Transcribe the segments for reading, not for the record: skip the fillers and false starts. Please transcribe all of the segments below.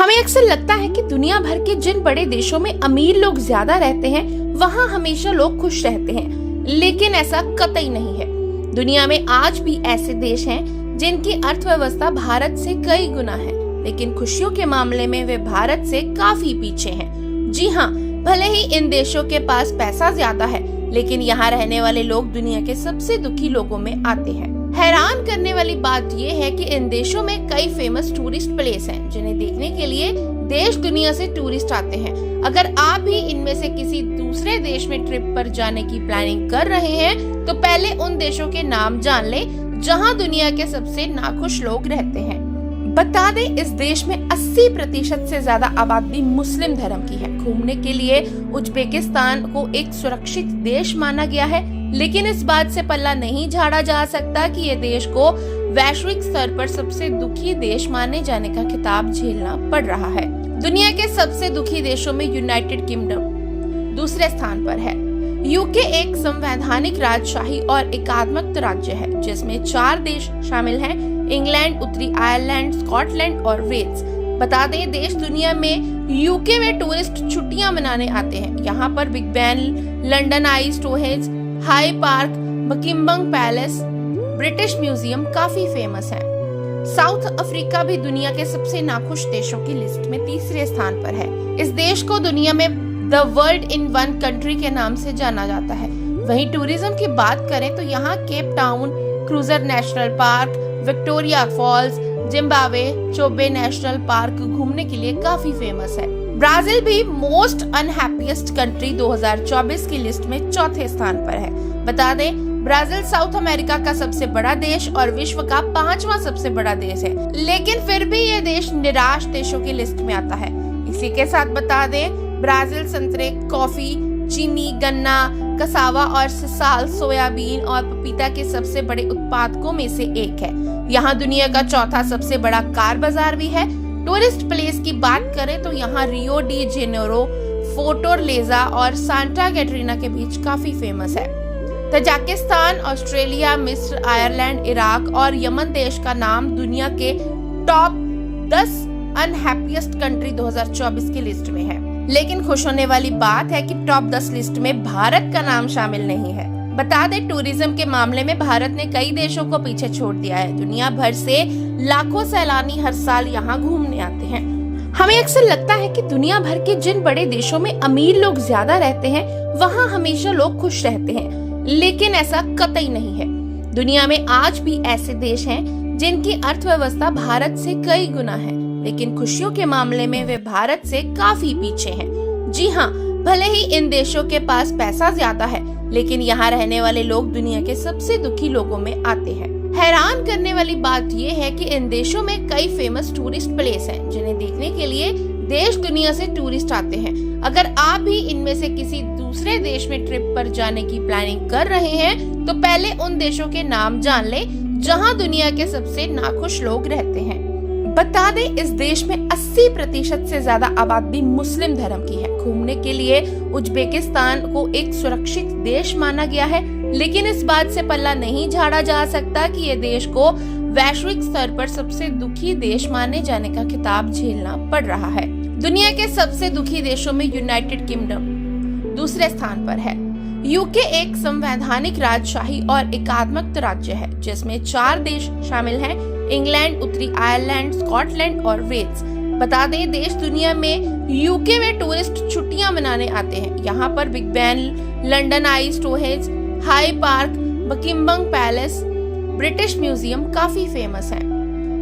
हमें अक्सर लगता है कि दुनिया भर के जिन बड़े देशों में अमीर लोग ज्यादा रहते हैं वहाँ हमेशा लोग खुश रहते हैं, लेकिन ऐसा कतई नहीं है। दुनिया में आज भी ऐसे देश हैं जिनकी अर्थव्यवस्था भारत से कई गुना है, लेकिन खुशियों के मामले में वे भारत से काफी पीछे हैं। जी हाँ, भले ही इन देशों के पास पैसा ज्यादा है, लेकिन यहाँ रहने वाले लोग दुनिया के सबसे दुखी लोगों में आते हैं। हैरान करने वाली बात यह है कि इन देशों में कई फेमस टूरिस्ट प्लेस हैं, जिन्हें देखने के लिए देश दुनिया से टूरिस्ट आते हैं। अगर आप भी इनमें से किसी दूसरे देश में ट्रिप पर जाने की प्लानिंग कर रहे हैं, तो पहले उन देशों के नाम जान लें जहां दुनिया के सबसे नाखुश लोग रहते हैं। बता दें, इस देश में 80% से ज्यादा आबादी मुस्लिम धर्म की है। घूमने के लिए उज्बेकिस्तान को एक सुरक्षित देश माना गया है, लेकिन इस बात से पल्ला नहीं झाड़ा जा सकता कि ये देश को वैश्विक स्तर पर सबसे दुखी देश माने जाने का खिताब झेलना पड़ रहा है। दुनिया के सबसे दुखी देशों में यूनाइटेड किंगडम दूसरे स्थान पर है। यूके एक संवैधानिक राजशाही और एकात्मक राज्य है, जिसमें 4 देश शामिल हैं: इंग्लैंड, उत्तरी आयरलैंड, स्कॉटलैंड और वेल्स। बता दें, देश दुनिया में यूके में टूरिस्ट छुट्टियां मनाने आते हैं। यहाँ पर Big Ben, London Eye Stonehenge, Hyde Park, Buckingham Palace, British Museum काफी फेमस है। साउथ अफ्रीका भी दुनिया के सबसे नाखुश देशों की लिस्ट में तीसरे स्थान पर है। इस देश को दुनिया में the world in one country के नाम से जाना जाता है। वहीं टूरिज्म की बात करें तो यहाँ Cape Town, Kruger National Park, Victoria Falls, Zimbabwe, Chobe National Park घूमने के लिए काफी फेमस है। ब्राजील भी मोस्ट अनहैप्पीएस्ट कंट्री 2024 की लिस्ट में चौथे स्थान पर है। बता दें, ब्राजील साउथ अमेरिका का सबसे बड़ा देश और विश्व का 5वां सबसे बड़ा देश है, लेकिन फिर भी ये देश निराश देशों की लिस्ट में आता है। इसी के साथ बता दें, ब्राजील संतरे, कॉफी, चीनी, गन्ना, कसावा और सिसाल, सोयाबीन और पपीता के सबसे बड़े उत्पादकों में से एक है। यहाँ दुनिया का चौथा सबसे बड़ा कार बाजार भी है। टूरिस्ट प्लेस की बात करें तो यहाँ रियो डी जेनेरो, फोर्टलेज़ा और सांता कैटरीना के बीच काफी फेमस है। तजाकिस्तान, ऑस्ट्रेलिया, मिस्र, आयरलैंड, इराक और यमन देश का नाम दुनिया के टॉप 10 अनहैप्पीएस्ट कंट्री 2024 की लिस्ट में है। लेकिन खुश होने वाली बात है कि टॉप 10 लिस्ट में भारत का नाम शामिल नहीं है। बता दें, टूरिज्म के मामले में भारत ने कई देशों को पीछे छोड़ दिया है। दुनिया भर से लाखों सैलानी हर साल यहाँ घूमने आते हैं। हमें अक्सर लगता है कि दुनिया भर के जिन बड़े देशों में अमीर लोग ज्यादा रहते हैं वहाँ हमेशा लोग खुश रहते हैं, लेकिन ऐसा कतई नहीं है। दुनिया में आज भी ऐसे देश हैं जिनकी अर्थव्यवस्था भारत से कई गुना है, लेकिन खुशियों के मामले में वे भारत से काफी पीछे हैं। जी हाँ, भले ही इन देशों के पास पैसा ज्यादा है, लेकिन यहाँ रहने वाले लोग दुनिया के सबसे दुखी लोगों में आते हैं। हैरान करने वाली बात यह है कि इन देशों में कई फेमस टूरिस्ट प्लेस हैं, जिन्हें देखने के लिए देश दुनिया से टूरिस्ट आते हैं। अगर आप भी इनमें से किसी दूसरे देश में ट्रिप पर जाने की प्लानिंग कर रहे हैं, तो पहले उन देशों के नाम जान लें जहां दुनिया के सबसे नाखुश लोग रहते हैं। बता दें, इस देश में 80% से ज्यादा आबादी मुस्लिम धर्म की है। घूमने के लिए उज्बेकिस्तान को एक सुरक्षित देश माना गया है, लेकिन इस बात से पल्ला नहीं झाड़ा जा सकता कि ये देश को वैश्विक स्तर पर सबसे दुखी देश माने जाने का खिताब झेलना पड़ रहा है। दुनिया के सबसे दुखी देशों में यूनाइटेड किंगडम दूसरे स्थान पर है। यूके एक संवैधानिक राजशाही और एकात्मक राज्य है, जिसमें 4 देश शामिल हैं: इंग्लैंड, उत्तरी आयरलैंड, स्कॉटलैंड और वेल्स। बता दें, देश दुनिया में यूके में टूरिस्ट छुट्टियां मनाने आते हैं। यहाँ पर Big Ben, London Eye Stonehenge, Hyde Park, Buckingham Palace, British Museum काफी फेमस है।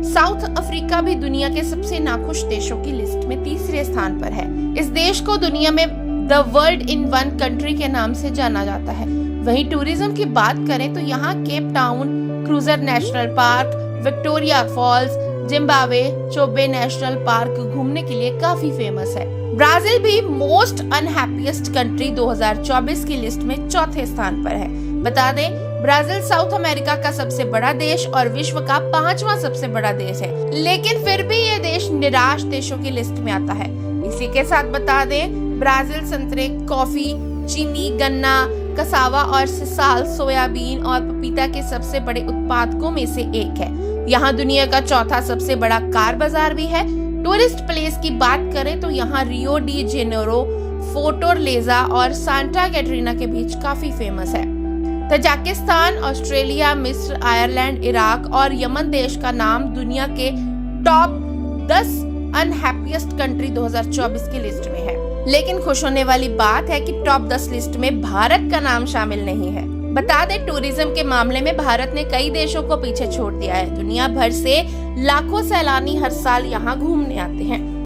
साउथ अफ्रीका भी दुनिया के सबसे नाखुश देशों की लिस्ट में तीसरे स्थान पर है। इस देश को दुनिया में the world in one country के नाम से जाना जाता है। वहीं टूरिज्म की बात करें तो यहाँ Cape Town, Kruger National Park, Victoria Falls, Zimbabwe, Chobe National Park घूमने के लिए काफी फेमस है। ब्राजील भी मोस्ट अनहैप्पीएस्ट कंट्री 2024 की लिस्ट में चौथे स्थान पर है। बता दें, ब्राजील साउथ अमेरिका का सबसे बड़ा देश और विश्व का 5वां सबसे बड़ा देश है, लेकिन फिर भी ये देश निराश देशों की लिस्ट में आता है। इसी के साथ बता दें, ब्राजील संतरे, कॉफी, चीनी, गन्ना, कसावा और सिसाल, सोयाबीन और पपीता के सबसे बड़े उत्पादकों में से एक है। यहाँ दुनिया का चौथा सबसे बड़ा कार बाजार भी है। टूरिस्ट प्लेस की बात करें तो यहाँ रियो डी जेनेरो, फोर्टलेज़ा और सांता कैटरीना के बीच काफी फेमस है। तजाकिस्तान, ऑस्ट्रेलिया, मिस्र, आयरलैंड, इराक और यमन देश का नाम दुनिया के टॉप 10 अनहैप्पीएस्ट कंट्री 2024 की लिस्ट में है। लेकिन खुश होने वाली बात है कि टॉप 10 लिस्ट में भारत का नाम शामिल नहीं है। बता दें, टूरिज्म के मामले में भारत ने कई देशों को पीछे छोड़ दिया है। दुनिया भर से लाखों सैलानी हर साल यहाँ घूमने आते हैं।